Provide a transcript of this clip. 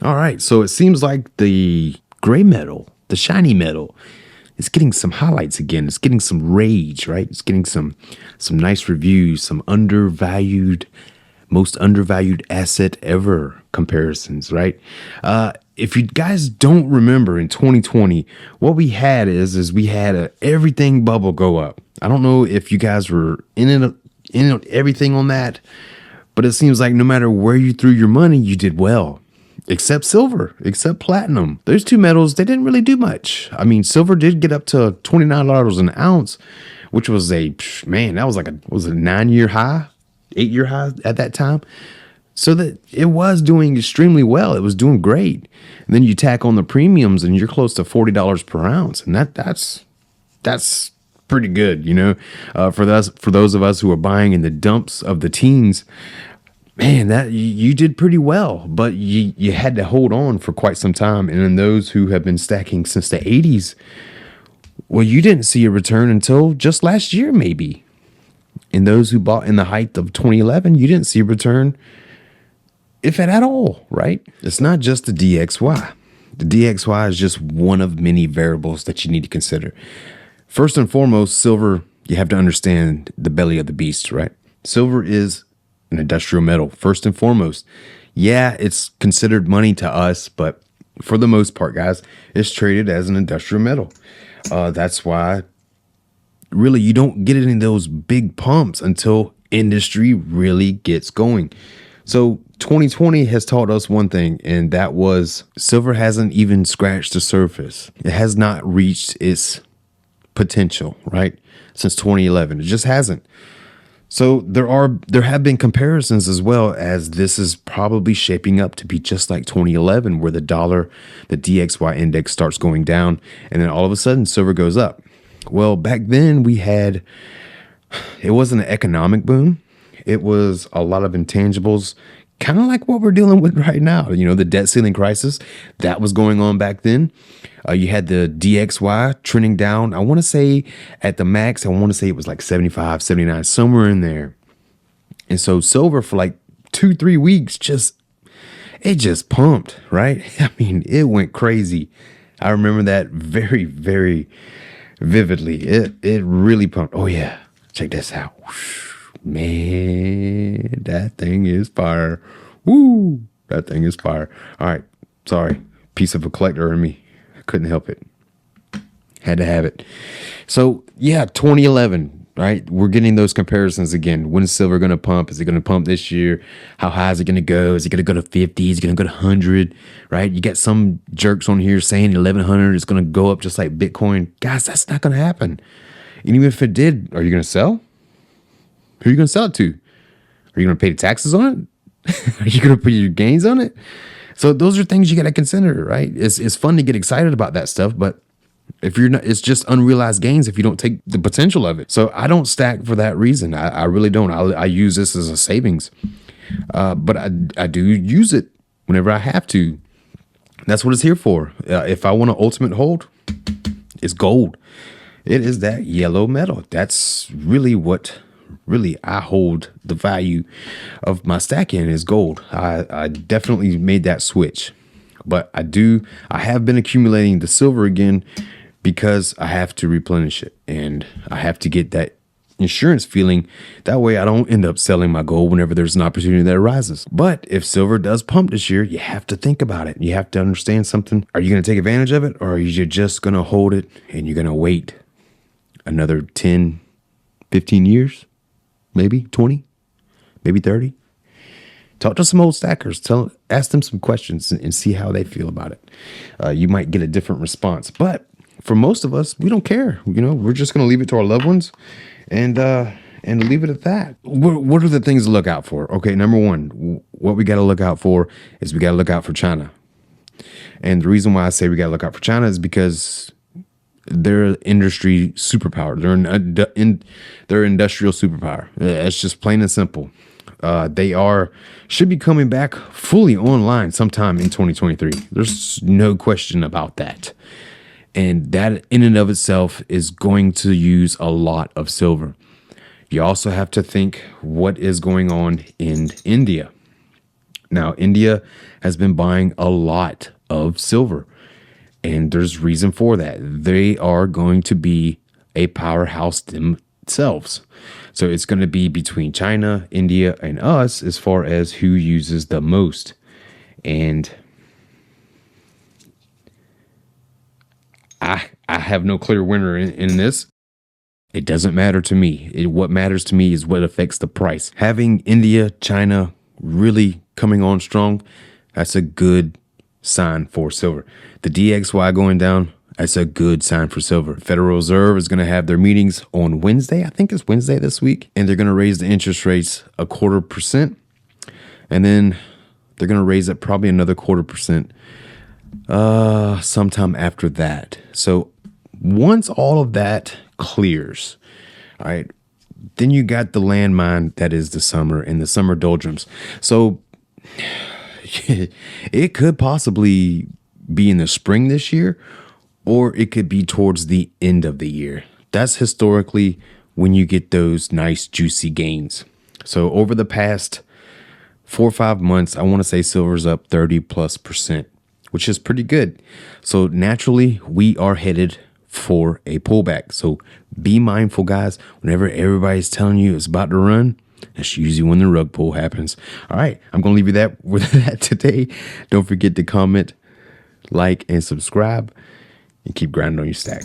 All right, so it seems like the gray metal, the shiny metal, is getting some highlights again. It's getting some rage, right? It's getting some nice reviews, some undervalued, most undervalued asset ever comparisons, right? If you guys don't remember, in 2020, what we had is we had a everything bubble go up. I don't know if you guys were in everything on that, but it seems like no matter where you threw your money, you did well. Except silver, except platinum. Those two metals, they didn't really do much. I mean, silver did get up to $29 an ounce, which was that was like was it a 9-year high, 8-year high at that time. So that it was doing extremely well. It was doing great. And then you tack on the premiums and you're close to $40 per ounce. And that's pretty good, for those of us who are buying in the dumps of the teens. Man, that you did pretty well, but you had to hold on for quite some time. And in those who have been stacking since the 80s, well, you didn't see a return until just last year, maybe. And those who bought in the height of 2011, you didn't see a return, if at all, right? It's not just the DXY. The DXY is just one of many variables that you need to consider. First and foremost, silver, you have to understand the belly of the beast, right? Silver is an industrial metal, first and foremost. Yeah, it's considered money to us, but for the most part, guys, it's traded as an industrial metal. That's why really you don't get any of those big pumps until industry really gets going. So 2020 has taught us one thing, and that was silver hasn't even scratched the surface. It has not reached its potential, right? Since 2011, it just hasn't. So there have been comparisons as well, as this is probably shaping up to be just like 2011, where the DXY index starts going down, and then all of a sudden silver goes up. Well, back then it wasn't an economic boom. It was a lot of intangibles, kind of like what we're dealing with right now. The debt ceiling crisis that was going on back then. You had the DXY trending down. I want to say at the max, it was like 75, 79, somewhere in there. And so silver for like 2-3 weeks, it just pumped, right? I mean, it went crazy. I remember that very, very vividly. It really pumped. Oh yeah, check this out. Man, that thing is fire. Woo, that thing is fire. All right, sorry, piece of a collector in me. I couldn't help it. Had to have it. So yeah, 2011, right? We're getting those comparisons again. When is silver going to pump? Is it going to pump this year? How high is it going to go? Is it going to go to 50? Is it going to go to 100? Right? You got some jerks on here saying 1100 is going to go up just like Bitcoin. Guys, that's not going to happen. And even if it did, are you going to sell? Who are you going to sell it to? Are you going to pay the taxes on it? Are you going to put your gains on it? So those are things you got to consider, right? It's fun to get excited about that stuff, but if you're not, it's just unrealized gains if you don't take the potential of it. So I don't stack for that reason. I really don't. I use this as a savings, but I do use it whenever I have to. That's what it's here for. If I want an ultimate hold, it's gold. It is that yellow metal. That's really I hold the value of my stack in is gold. I definitely made that switch, but I have been accumulating the silver again because I have to replenish it and I have to get that insurance feeling. That way I don't end up selling my gold whenever there's an opportunity that arises. But if silver does pump this year, you have to think about it. You have to understand something. Are you going to take advantage of it, or are you just going to hold it and you're going to wait another 10, 15 years? Maybe 20, maybe 30. Talk to some old stackers. Ask them some questions and see how they feel about it. You might get a different response, but for most of us, we don't care. We're just going to leave it to our loved ones and leave it at that. What are the things to look out for? Okay, number one, what we got to look out for is we got to look out for China. And the reason why I say we got to look out for China is because they're an industry superpower. They're an industrial superpower. It's just plain and simple. They should be coming back fully online sometime in 2023. There's no question about that. And that in and of itself is going to use a lot of silver. You also have to think what is going on in India. Now, India has been buying a lot of silver, and there's reason for that. They are going to be a powerhouse themselves. So it's going to be between China, India, and us as far as who uses the most. And I have no clear winner in this. It doesn't matter to me. What matters to me is what affects the price. Having India, China really coming on strong, that's a good sign for silver. The DXY going down, that's a good sign for silver. Federal Reserve is going to have their meetings on Wednesday. I think it's Wednesday this week. And they're going to raise the interest rates 0.25%. And then they're going to raise it probably another 0.25% sometime after that. So once all of that clears, all right, then you got the landmine that is the summer and the summer doldrums. So it could possibly be in the spring this year, or it could be towards the end of the year. That's historically when you get those nice juicy gains. So over the past 4 or 5 months, I want to say silver's up 30+%, which is pretty good. So naturally, we are headed for a pullback. So be mindful, guys. Whenever everybody's telling you it's about to run, that's usually when the rug pull happens. All right, I'm going to leave you with that today. Don't forget to comment, like, and subscribe, and keep grinding on your stack.